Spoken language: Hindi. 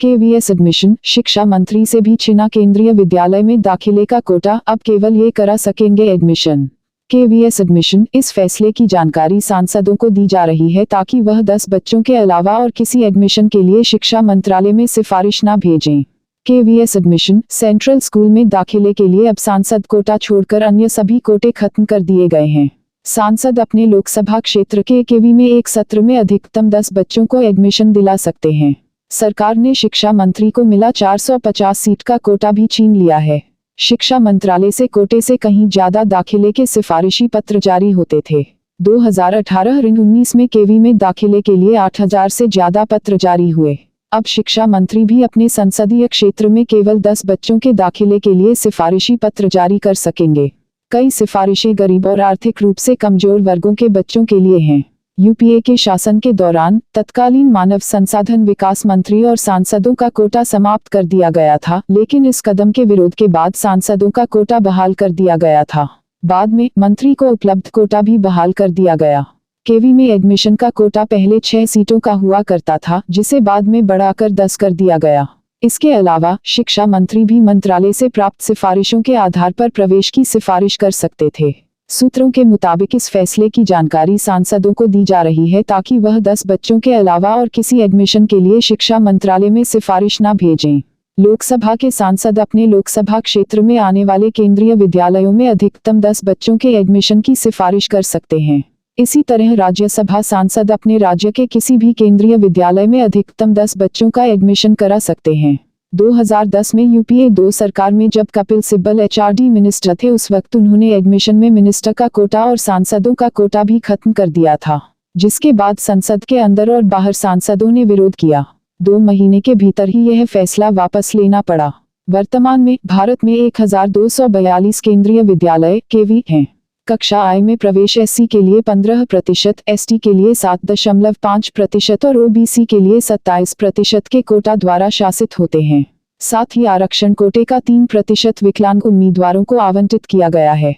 केवीएस एडमिशन, शिक्षा मंत्री से भी छिना केंद्रीय विद्यालय में दाखिले का कोटा, अब केवल ये करा सकेंगे एडमिशन। केवीएस एडमिशन, इस फैसले की जानकारी सांसदों को दी जा रही है ताकि वह 10 बच्चों के अलावा और किसी एडमिशन के लिए शिक्षा मंत्रालय में सिफारिश न भेजें। केवीएस एडमिशन, सेंट्रल स्कूल में दाखिले के लिए अब सांसद कोटा छोड़कर अन्य सभी कोटे खत्म कर दिए गए हैं। सांसद अपने लोकसभा क्षेत्र के केवी में एक सत्र में अधिकतम 10 बच्चों को एडमिशन दिला सकते हैं। सरकार ने शिक्षा मंत्री को मिला 450 सीट का कोटा भी छीन लिया है। शिक्षा मंत्रालय से कोटे से कहीं ज्यादा दाखिले के सिफारिशी पत्र जारी होते थे। 2018-19 में केवी में दाखिले के लिए 8000 से ज्यादा पत्र जारी हुए। अब शिक्षा मंत्री भी अपने संसदीय क्षेत्र में केवल 10 बच्चों के दाखिले के लिए सिफारिशी पत्र जारी कर सकेंगे। कई सिफारिशें गरीब और आर्थिक रूप से कमजोर वर्गों के बच्चों के लिए हैं। यूपीए के शासन के दौरान तत्कालीन मानव संसाधन विकास मंत्री और सांसदों का कोटा समाप्त कर दिया गया था, लेकिन इस कदम के विरोध के बाद सांसदों का कोटा बहाल कर दिया गया था। बाद में मंत्री को उपलब्ध कोटा भी बहाल कर दिया गया। केवी में एडमिशन का कोटा पहले 6 सीटों का हुआ करता था, जिसे बाद में बढ़ाकर 10 कर दिया गया। इसके अलावा शिक्षा मंत्री भी मंत्रालय से प्राप्त सिफारिशों के आधार पर प्रवेश की सिफारिश कर सकते थे। सूत्रों के मुताबिक इस फैसले की जानकारी सांसदों को दी जा रही है ताकि वह 10 बच्चों के अलावा और किसी एडमिशन के लिए शिक्षा मंत्रालय में सिफारिश न भेजें। लोकसभा के सांसद अपने लोकसभा क्षेत्र में आने वाले केंद्रीय विद्यालयों में अधिकतम 10 बच्चों के एडमिशन की सिफारिश कर सकते हैं। इसी तरह राज्यसभा सांसद अपने राज्य के किसी भी केंद्रीय विद्यालय में अधिकतम 10 बच्चों का एडमिशन करा सकते हैं। 2010 में यूपीए 2 सरकार में जब कपिल सिब्बल एचआरडी मिनिस्टर थे, उस वक्त उन्होंने एडमिशन में मिनिस्टर का कोटा और सांसदों का कोटा भी खत्म कर दिया था, जिसके बाद संसद के अंदर और बाहर सांसदों ने विरोध किया। 2 महीने के भीतर ही यह फैसला वापस लेना पड़ा। वर्तमान में भारत में 1242 केंद्रीय विद्यालय केवी हैं। कक्षा I में प्रवेश एससी के लिए 15%, एसटी के लिए 7.5% और ओबीसी के लिए 27% के कोटा द्वारा शासित होते हैं। साथ ही आरक्षण कोटे का 3% विकलांग उम्मीदवारों को आवंटित किया गया है।